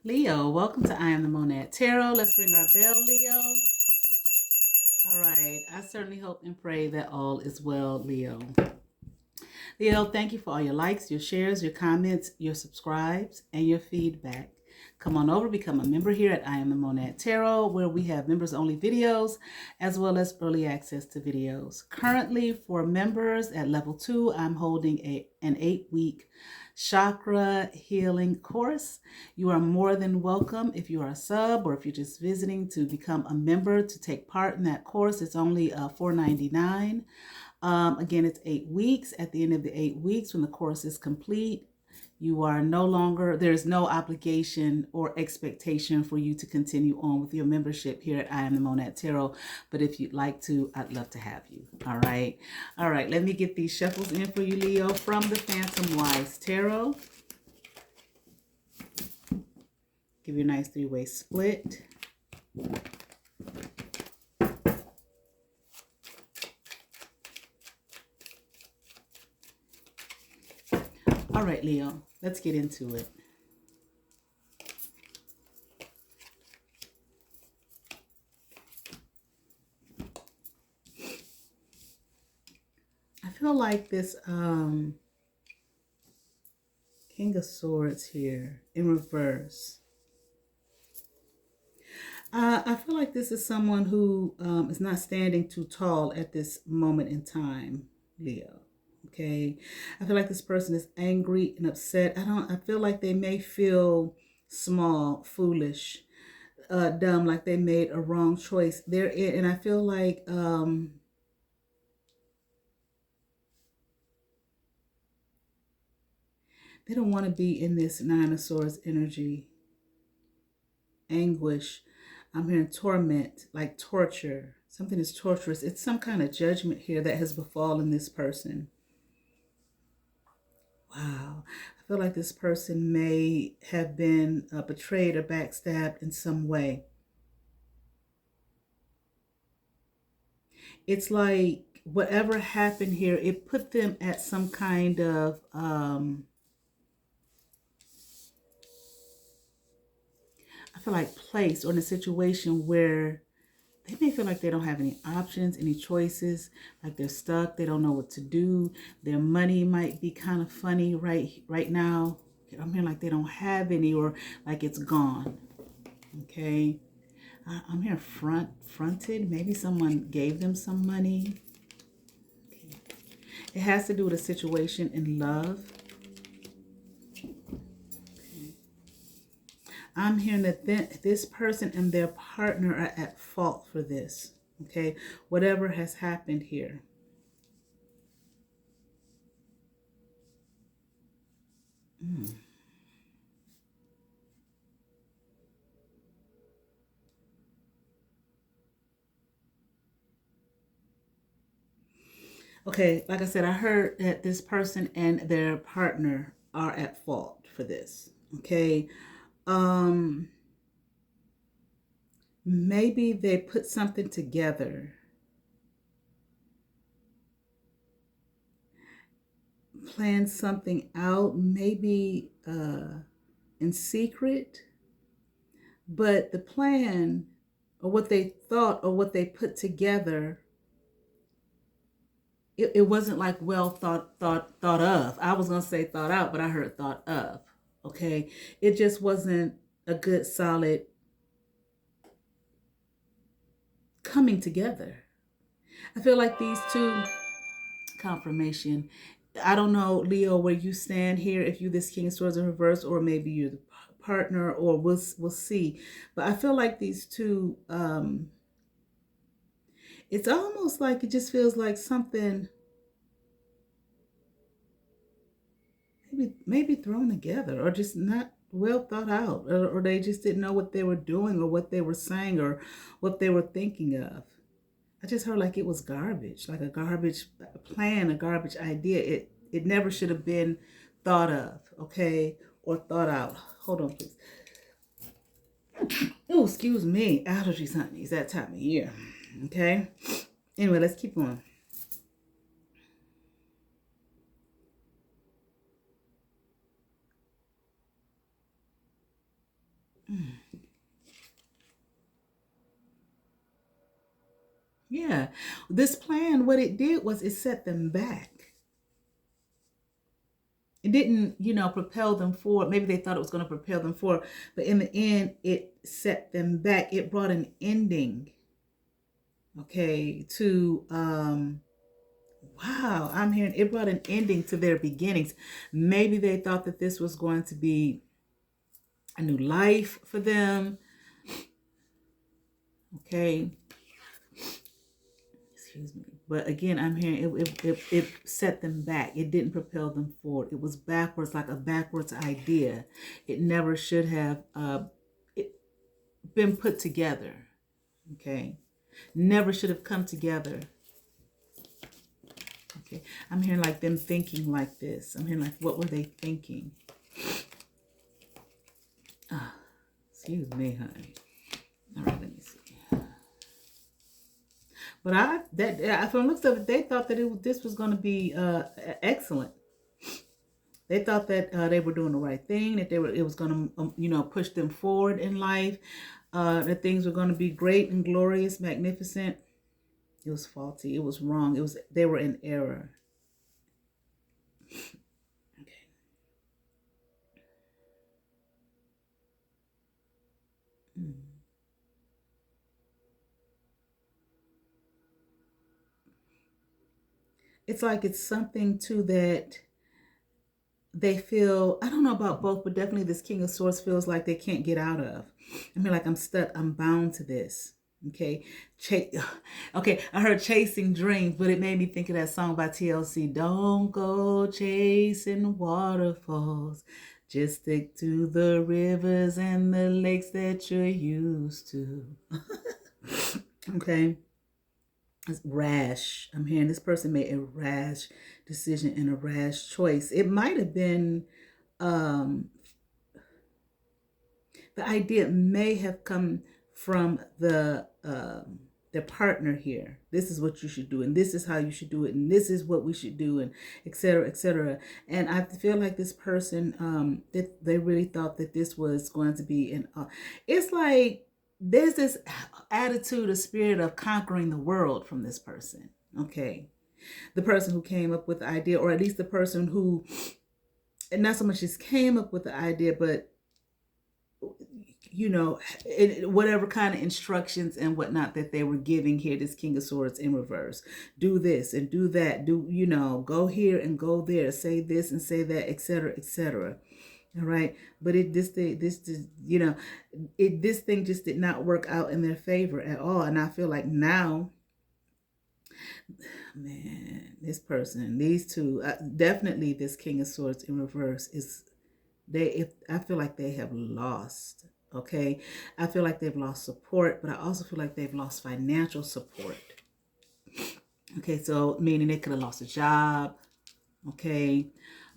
Leo, welcome to I Am the Monad Tarot. Let's ring our bell, Leo. All right. I certainly hope and pray that all is well, Leo. Leo, thank you for all your likes, your shares, your comments, your subscribes, and your feedback. Come on over, become a member here at I Am the Monad Tarot, where we have members-only videos as well as early access to videos. Currently, for members at level 2, I'm holding an 8-week chakra healing course. You are more than welcome if you are a sub or if you're just visiting to become a member to take part in that course. It's only $4.99. Again, it's 8 weeks. At the end of the 8 weeks, when the course is complete, you are no longer, there's no obligation or expectation for you to continue on with your membership here at I Am the Monad Tarot. But if you'd like to, I'd love to have you. All right. All right. Let me get these shuffles in for you, Leo, from the Phantom Wise Tarot. Give you a nice 3-way split. All right, Leo, let's get into it. I feel like this King of Swords here in reverse. I feel like this is someone who is not standing too tall at this moment in time, Leo. Okay, I feel like this person is angry and upset. I feel like they may feel small, foolish, dumb, like they made a wrong choice. And I feel like they don't want to be in this Nine of Swords energy. Anguish. I'm hearing torment, like torture. Something is torturous. It's some kind of judgment here that has befallen this person. Wow. I feel like this person may have been betrayed or backstabbed in some way. It's like whatever happened here, it put them at some kind of I feel like place or in a situation where they may feel like they don't have any options, any choices, like they're stuck, they don't know what to do. Their money might be kind of funny right now. I'm hearing like they don't have any or like it's gone. Okay. I'm here fronted. Maybe someone gave them some money. Okay. It has to do with a situation in love. I'm hearing that this person and their partner are at fault for this. Okay, whatever has happened here. Okay, like I said, I heard that this person and their partner are at fault for this. Okay. Maybe they put something together, planned something out, maybe in secret, but the plan or what they thought or what they put together, it wasn't like well thought of. I was gonna say thought out, but I heard thought of. Okay, it just wasn't a good solid coming together. I feel like these two, confirmation. I don't know, Leo, where you stand here. If you this King of Swords in reverse, or maybe you're the partner, or we'll see. But I feel like these two. It's almost like it just feels like something maybe thrown together or just not well thought out, or they just didn't know what they were doing or what they were saying or what they were thinking of. I just heard like it was garbage, like a garbage plan, a garbage idea. It never should have been thought of, okay, or thought out. Hold on, please. Oh, excuse me, allergies, honey. It's that time of year, okay. Anyway, let's keep going. Yeah. This plan, what it did was it set them back. It didn't, propel them forward. Maybe they thought it was going to propel them forward, but in the end, it set them back. It brought an ending, okay, to, wow, I'm hearing it brought an ending to their beginnings. Maybe they thought that this was going to be a new life for them, okay. Excuse me. But again, I'm hearing it set them back. It didn't propel them forward. It was backwards, like a backwards idea. It never should have been put together. Okay. Never should have come together. Okay. I'm hearing like them thinking like this. I'm hearing like, what were they thinking? Excuse me, honey. All right, let me see. But from the looks of it, they thought that this was going to be excellent. They thought that they were doing the right thing, that it was going to, push them forward in life, that things were going to be great and glorious, magnificent. It was faulty. It was wrong. They were in error. Okay. It's like it's something too that they feel, I don't know about both, but definitely this King of Swords feels like they can't get out of. I mean, like, I'm stuck. I'm bound to this. Okay. Okay. I heard Chasing Dreams, but it made me think of that song by TLC. Don't go chasing waterfalls. Just stick to the rivers and the lakes that you're used to. Okay. It's rash. I'm hearing this person made a rash decision and a rash choice. It might have been, the idea may have come from the partner here. This is what you should do, and this is how you should do it, and this is what we should do, and etc. etc. And I feel like this person, that they really thought that this was going to be it's like there's this attitude, a spirit of conquering the world from this person. Okay. The person who came up with the idea, or at least the person who, and not so much just came up with the idea, but whatever kind of instructions and whatnot that they were giving here, this King of Swords in reverse. Do this and do that. Go here and go there. Say this and say that, etc., etc. All right. But this thing just did not work out in their favor at all. And I feel like now, man, this person, these two, definitely this King of Swords in reverse I feel like they have lost. Okay. I feel like they've lost support, but I also feel like they've lost financial support. Okay. So meaning they could have lost a job. Okay.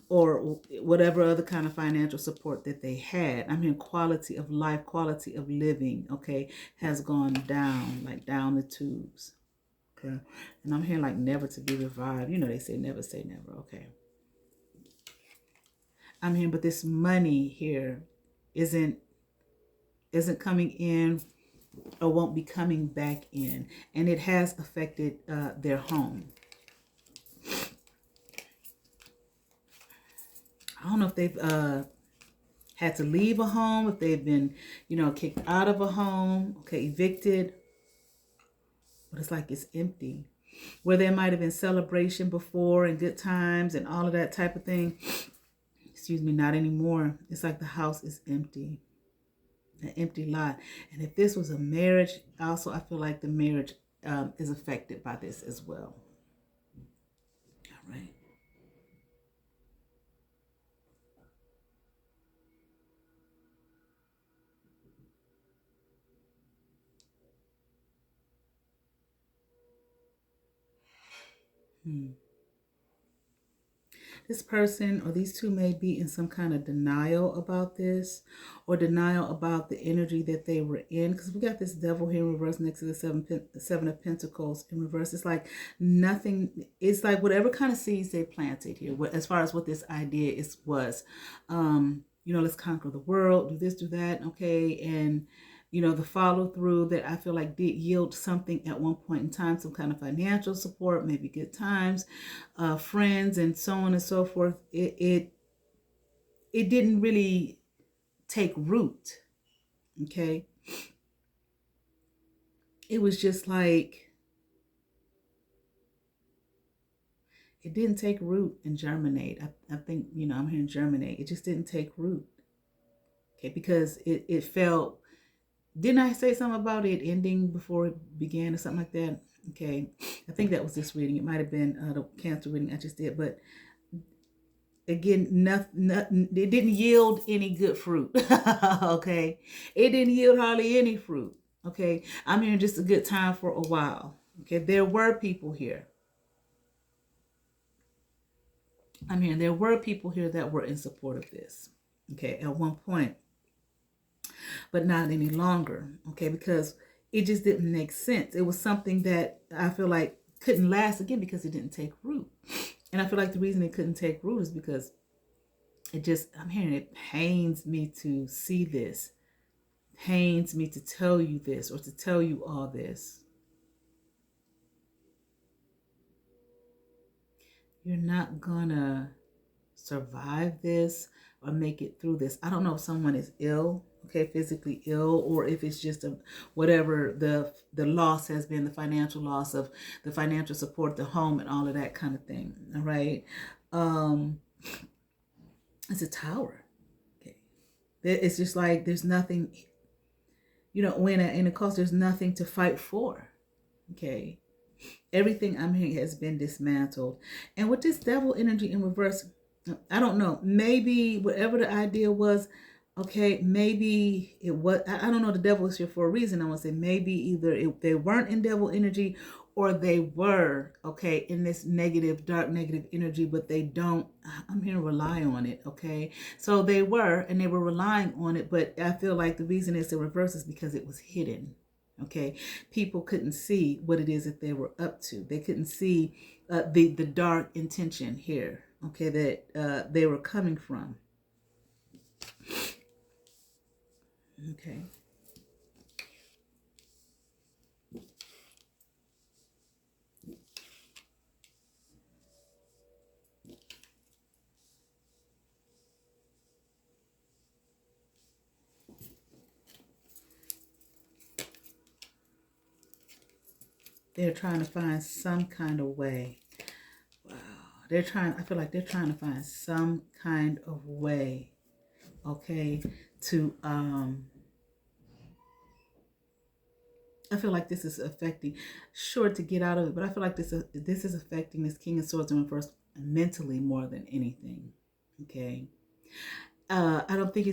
Or whatever other kind of financial support that they had. I mean, quality of life, quality of living, okay, has gone down, like down the tubes. Okay. And I'm hearing like never to be revived. They say never say never. Okay. I'm hearing, but this money here isn't coming in, or won't be coming back in. And it has affected their home. I don't know if they've had to leave a home, if they've been, kicked out of a home, okay, evicted. But it's like it's empty. Where there might have been celebration before and good times and all of that type of thing. Excuse me, not anymore. It's like the house is empty. An empty lot. And if this was a marriage, also I feel like the marriage is affected by this as well. All right. This person or these two may be in some kind of denial about this, or denial about the energy that they were in, because we got this devil here in reverse next to the seven of Pentacles in reverse. It's like nothing. It's like whatever kind of seeds they planted here, as far as what this idea was, let's conquer the world, do this, do that, okay? And, the follow through that I feel like did yield something at one point in time, some kind of financial support, maybe good times, friends, and so on and so forth. It didn't really take root, okay? It was just like, it didn't take root and germinate. I think, I'm hearing germinate. It just didn't take root, okay? Because it felt, didn't I say something about it ending before it began or something like that? Okay, I think that was this reading. It might have been the cancer reading I just did, but again, nothing, it didn't yield any good fruit. Okay, it didn't yield hardly any fruit. Okay, I'm hearing just a good time for a while. Okay, there were people here. I'm hearing there were people here that were in support of this. Okay, at one point, but not any longer. Okay, because it just didn't make sense. It was something that I feel like couldn't last, again, because it didn't take root. And I feel like the reason it couldn't take root is because I'm hearing it pains me to see this, pains me to tell you this, or to tell you all this. You're not gonna survive this or make it through this. I don't know if someone is ill, okay, physically ill, or if it's just whatever the loss has been, the financial loss of the financial support, the home, and all of that kind of thing. All right. It's a tower. Okay. It's just like there's nothing, when in a cause, there's nothing to fight for. Okay. Everything I'm hearing has been dismantled. And with this devil energy in reverse, I don't know. Maybe whatever the idea was, okay, maybe it was, I don't know, the devil is here for a reason. I want to say maybe either they weren't in devil energy, or they were, okay, in this negative, dark, negative energy, but they don't, I'm here to rely on it, okay? So they were, and they were relying on it, but I feel like the reason it's in reverse is because it was hidden. Okay, people couldn't see what it is that they were up to. They couldn't see the dark intention here, okay, that they were coming from. Okay. They're trying to find some kind of way. Wow. I feel like they're trying to find some kind of way, okay, to, I feel like this is affecting, sure, to get out of it, but I feel like this is affecting this King of Swords in reverse mentally more than anything, okay? I don't think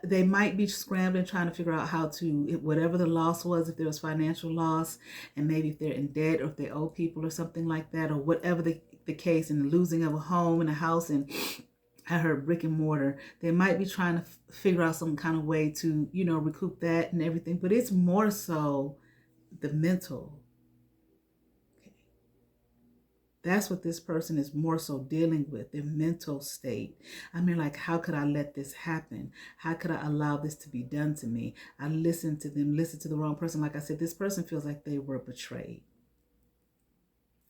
they might be scrambling, trying to figure out how to, whatever the loss was, if there was financial loss, and maybe if they're in debt, or if they owe people or something like that, or whatever the case, and the losing of a home and a house, and I heard brick and mortar, they might be trying to figure out some kind of way to, recoup that and everything, but it's more so the mental. That's what this person is more so dealing with, their mental state. I mean, like, how could I let this happen? How could I allow this to be done to me? I listened to them, listened to the wrong person. Like I said, this person feels like they were betrayed.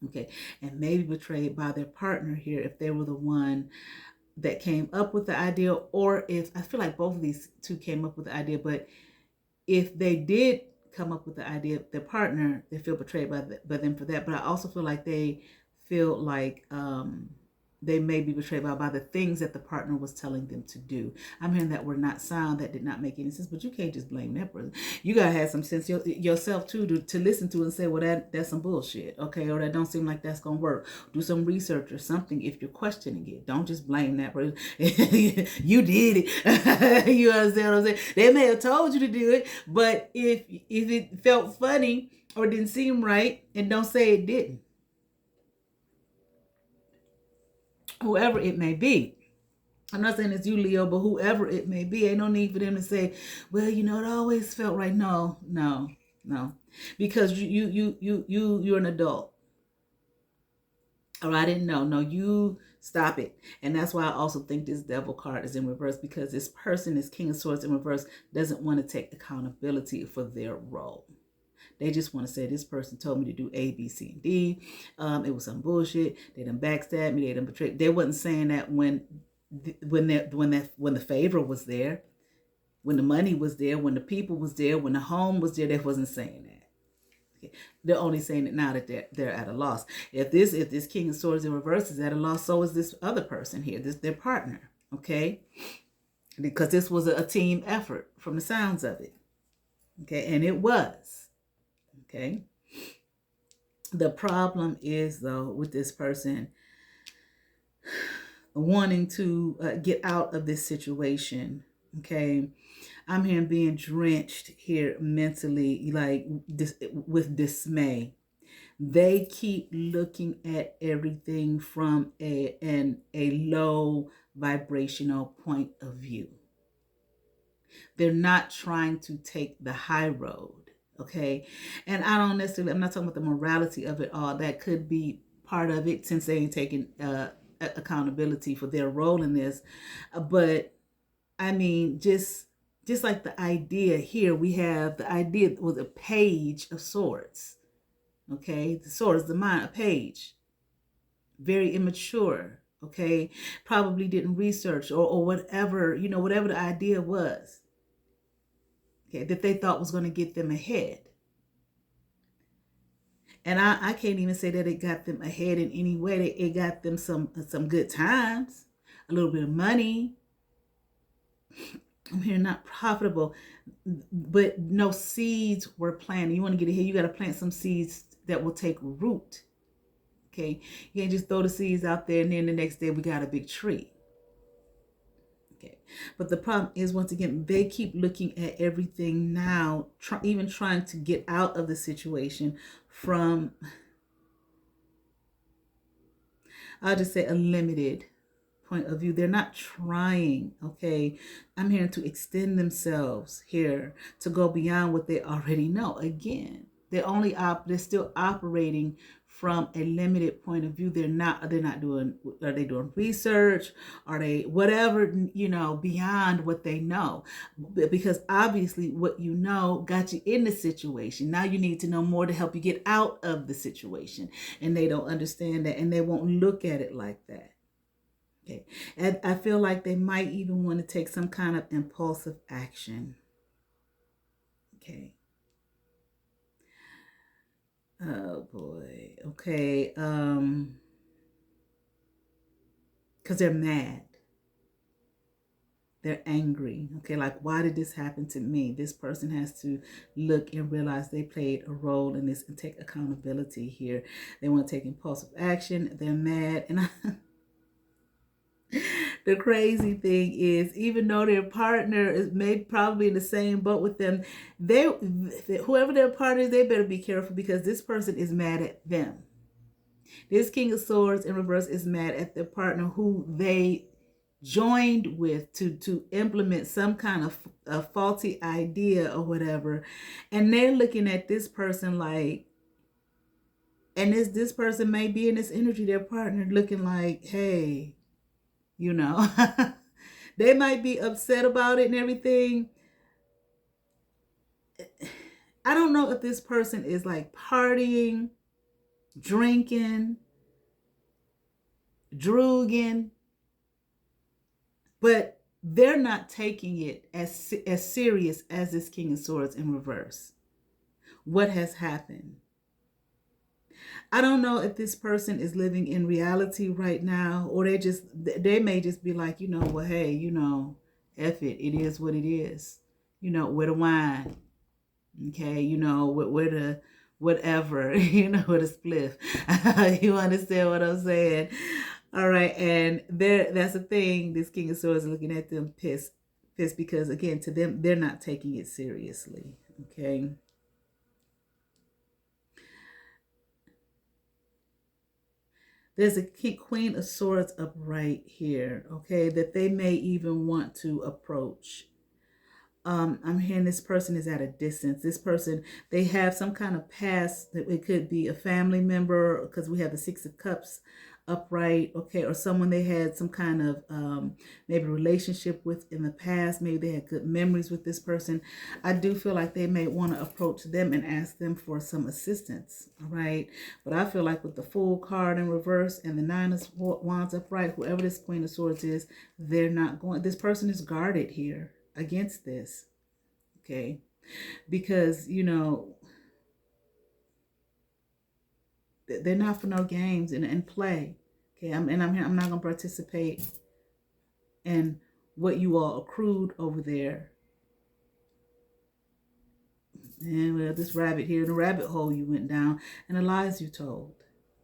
Okay, and maybe betrayed by their partner here, if they were the one that came up with the idea, or if, I feel like both of these two came up with the idea, but if they did come up with the idea, their partner, they feel betrayed by them for that. But I also feel like they feel like they may be betrayed by the things that the partner was telling them to do. I'm hearing that were not sound, that did not make any sense, but you can't just blame that person. You gotta have some sense yourself too, to listen to and say, well, that's some bullshit, okay, or that don't seem like that's gonna work. Do some research or something if you're questioning it. Don't just blame that person. You did it. You understand what I'm saying? They may have told you to do it, but if it felt funny or didn't seem right, and don't say it didn't. Whoever it may be. I'm not saying it's you, Leo, but whoever it may be, ain't no need for them to say, well, it always felt right. No. Because you're an adult. Or I didn't know. No, you Stop it. And that's why I also think this devil card is in reverse, because this person, this King of Swords in reverse, doesn't want to take accountability for their role. They just want to say, this person told me to do A, B, C, and D. It was some bullshit. They done backstabbed me. They done betrayed. They wasn't saying that when the favor was there, when the money was there, when the people was there, when the home was there. They wasn't saying that. Okay. They're only saying it now that they're at a loss. If this King of Swords in reverse is at a loss, so is this other person here. This their partner. Okay, because this was a team effort from the sounds of it. Okay, and it was. Okay. The problem is, though, with this person wanting to get out of this situation. Okay, I'm hearing being drenched here mentally, like with dismay. They keep looking at everything from a low vibrational point of view. They're not trying to take the high road. Okay. And I'm not talking about the morality of it all. That could be part of it, since they ain't taking accountability for their role in this. But I mean, just like the idea here, we have the idea with a page of swords. Okay. The sword is the mind, a page. Very immature. Okay. Probably didn't research or whatever, whatever the idea was. Okay, that they thought was going to get them ahead. And I can't even say that it got them ahead in any way. It got them some good times, a little bit of money. I'm hearing not profitable, but no seeds were planted. You want to get ahead, you got to plant some seeds that will take root. Okay, you can't just throw the seeds out there and then the next day we got a big tree. Okay. But the problem is, once again, they keep looking at everything now, even trying to get out of the situation from, I'll just say, a limited point of view. They're not trying, okay? I'm hearing to extend themselves here, to go beyond what they already know. Again, they're still operating from a limited point of view. They're not doing, are they doing research? Are they whatever, beyond what they know? Because obviously what you know got you in the situation. Now you need to know more to help you get out of the situation. And they don't understand that, and they won't look at it like that. Okay. And I feel like they might even want to take some kind of impulsive action. Okay. Oh boy. Okay. Because they're mad. They're angry. Okay, like, why did this happen to me? This person has to look and realize they played a role in this and take accountability here. They want to take impulsive action. They're mad. And the crazy thing is, even though their partner is probably in the same boat with them, whoever their partner is, they better be careful, because this person is mad at them. This King of Swords in reverse is mad at their partner, who they joined with to implement some kind of a faulty idea or whatever. And they're looking at this person like, and this person may be in this energy, their partner, looking like, hey, they might be upset about it and everything. I don't know if this person is like partying, drinking, drooging, but they're not taking it as serious as this King of Swords in reverse. What has happened? I don't know if this person is living in reality right now, or they may just be like, well, hey, F it. It is what it is. Where the wine. Okay, where the whatever, where the spliff. You understand what I'm saying? All right, and that's the thing. This King of Swords is looking at them pissed because, again, to them, they're not taking it seriously. Okay. There's a Queen of Swords up right here, okay, that they may even want to approach. I'm hearing this person is at a distance. This person, they have some kind of past. That it could be a family member, because we have the Six of Cups upright, okay, or someone they had some kind of maybe relationship with in the past. Maybe they had good memories with this person. I do feel like they may want to approach them and ask them for some assistance, all right? But I feel like with the Fool card in reverse and the Nine of Wands upright, whoever this Queen of Swords is, they're not going, this person is guarded here against this, okay? Because, you know, they're not for no games and play. Okay, I'm here. I'm not gonna participate in what you all accrued over there. And well, this rabbit here, the rabbit hole you went down, and the lies you told.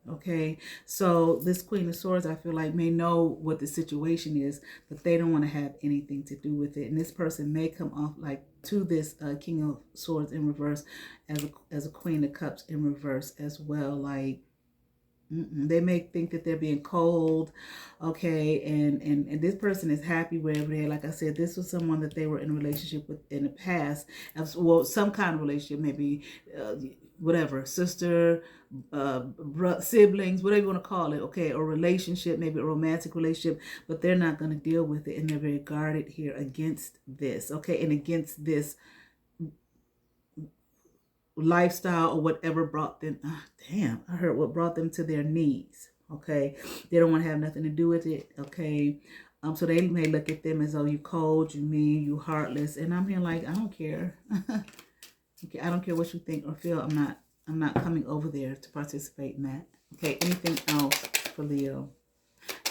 Okay, so this Queen of Swords, I feel like, may know what the situation is, but they don't want to have anything to do with it. And this person may come off like to this King of Swords in reverse as a Queen of Cups in reverse as well. Like, they may think that they're being cold, okay, and this person is happy wherever they're. Like I said, this was someone that they were in a relationship with in the past, well, some kind of relationship, maybe whatever, sister, siblings, whatever you want to call it, okay, or relationship, maybe a romantic relationship, but they're not going to deal with it, and they're very guarded here against this, okay, and against this lifestyle or whatever brought them, I heard what brought them to their knees, okay? They don't want to have nothing to do with it, okay? So they may look at them as though you cold, you mean, you heartless, and I'm here like, I don't care. Okay, I don't care what you think or feel. I'm not coming over there to participate in that. Okay, anything else for Leo?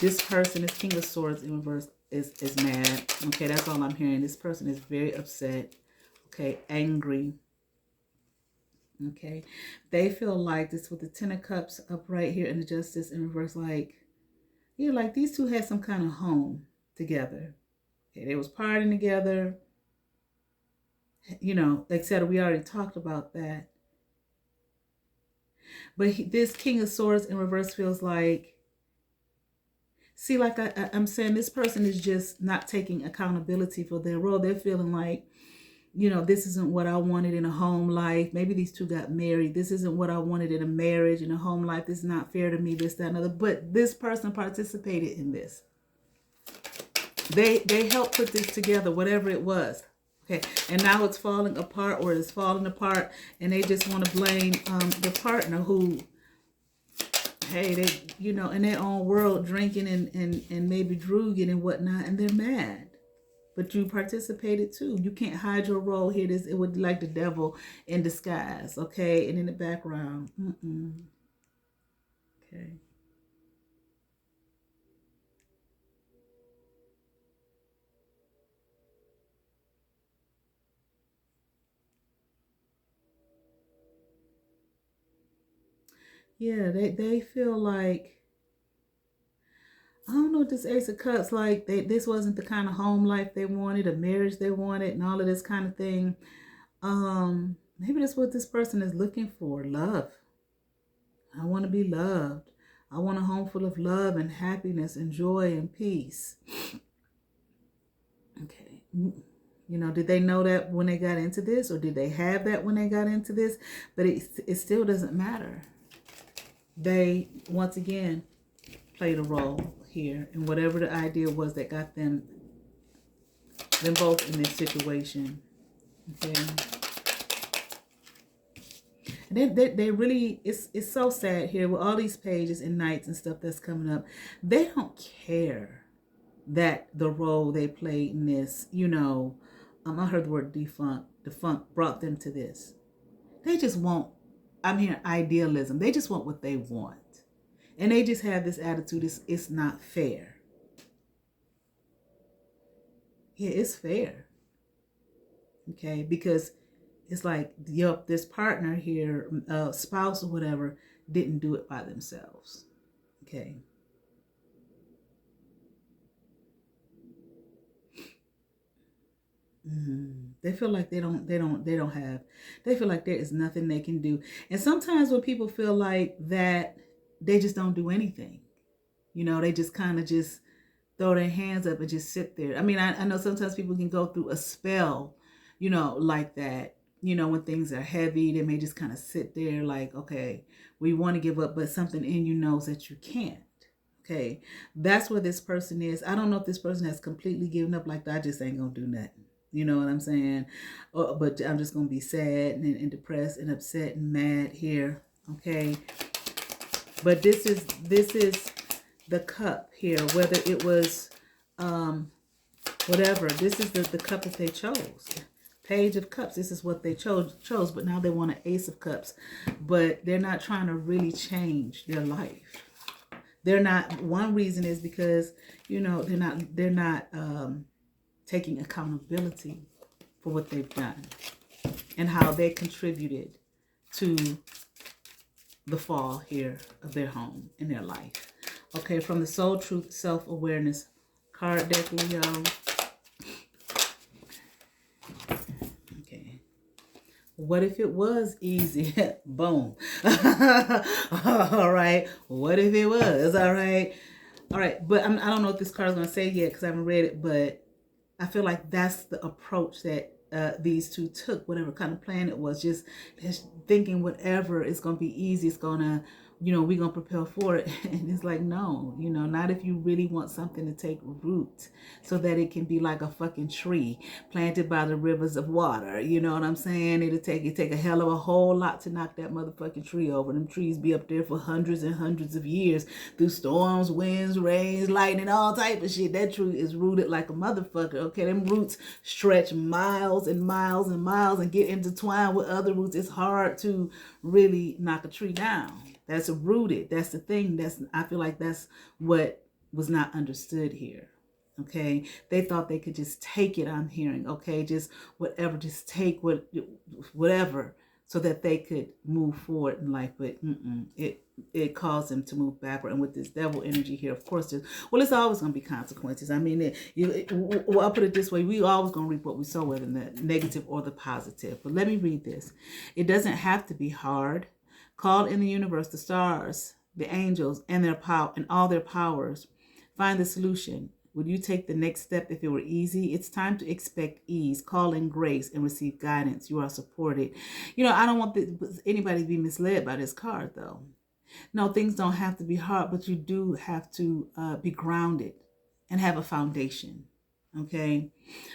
This person, this King of Swords in reverse, is mad. Okay, that's all I'm hearing. This person is very upset. Okay, angry. Okay, they feel like this with the Ten of Cups up right here and the Justice in reverse, like, yeah, like these two had some kind of home together. Okay, they was partying together, you know, etc. We already talked about that. But this King of Swords in reverse feels like, see, like I'm saying, this person is just not taking accountability for their role. They're feeling like, you know, this isn't what I wanted in a home life. Maybe these two got married. This isn't what I wanted in a marriage, in a home life. This is not fair to me, this, that, and other. But this person participated in this. They helped put this together, whatever it was. Okay, and now it's falling apart, or it's falling apart, and they just want to blame the partner who, hey, they, you know, in their own world, drinking and maybe drooging and whatnot, and they're mad. But you participated too. You can't hide your role here. It would be like the devil in disguise, okay? And in the background. Okay. Yeah, they feel like, I don't know what this Ace of Cups, like this wasn't the kind of home life they wanted, a marriage they wanted, and all of this kind of thing. Maybe that's what this person is looking for, love. I want to be loved. I want a home full of love and happiness and joy and peace. Okay. You know, did they know that when they got into this, or did they have that when they got into this? But it still doesn't matter. They, once again, played a role here, and whatever the idea was that got them both in this situation. Okay. And they really, it's so sad here with all these pages and nights and stuff that's coming up. They don't care that the role they played in this, you know, I heard the word defunct brought them to this. They just want, I'm hearing idealism. They just want what they want. And they just have this attitude, it's not fair. Yeah, it's fair. Okay, because it's like, yup, this partner here, spouse or whatever, didn't do it by themselves. Okay. They feel like they feel like there is nothing they can do. And sometimes when people feel like that, they just don't do anything. You know, they just kind of just throw their hands up and just sit there. I mean, I know sometimes people can go through a spell, you know, like that. You know, when things are heavy, they may just kind of sit there like, okay, we want to give up, but something in you knows that you can't. Okay, that's where this person is. I don't know if this person has completely given up, like, I just ain't gonna do nothing. You know what I'm saying? But I'm just gonna be sad and depressed and upset and mad here. Okay, but this is the cup here. Whether it was whatever, this is the cup that they chose. Page of Cups, this is what they chose, but now they want an Ace of Cups, but they're not trying to really change their life. They're not, one reason is because, you know, they're not taking accountability for what they've done and how they contributed to the fall here of their home in their life. Okay, from the Soul Truth Self-Awareness card deck, Leo. Okay. What if it was easy? Boom. All right. What if it was? All right. All right. But I don't know what this card is going to say yet because I haven't read it, but I feel like that's the approach that these two took, whatever kind of plan it was, just thinking whatever is going to be easy, it's going to, you know, we're going to prepare for it. And it's like, no, you know, not if you really want something to take root so that it can be like a fucking tree planted by the rivers of water. You know what I'm saying? It take a hell of a whole lot to knock that motherfucking tree over. Them trees be up there for hundreds and hundreds of years through storms, winds, rains, lightning, all type of shit. That tree is rooted like a motherfucker. Okay, them roots stretch miles and miles and miles and get intertwined with other roots. It's hard to really knock a tree down. That's rooted. That's the thing. I feel like that's what was not understood here. Okay. They thought they could just take it, I'm hearing. Okay. Just whatever, just take whatever so that they could move forward in life. But it caused them to move backward. And with this devil energy here, of course, it's always going to be consequences. I mean, I'll put it this way. We always going to reap what we sow, whether the negative or the positive. But let me read this. It doesn't have to be hard. Call in the universe, the stars, the angels, and their power and all their powers. Find the solution. Would you take the next step if it were easy? It's time to expect ease. Call in grace and receive guidance. You are supported. You know, I don't want anybody to be misled by this card, though. No, things don't have to be hard, but you do have to be grounded and have a foundation. Okay,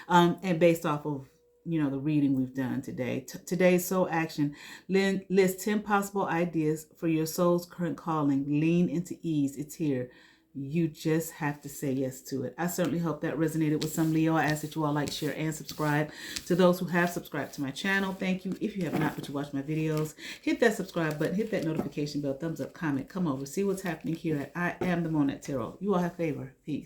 and based off of, you know, the reading we've done today. Today's soul action. List 10 possible ideas for your soul's current calling. Lean into ease. It's here. You just have to say yes to it. I certainly hope that resonated with some, Leo. I ask that you all like, share, and subscribe. To those who have subscribed to my channel, thank you. If you have not, but you watch my videos, hit that subscribe button, hit that notification bell, thumbs up, comment, come over, see what's happening here at I Am the Monette Tarot. You all have favor. Peace.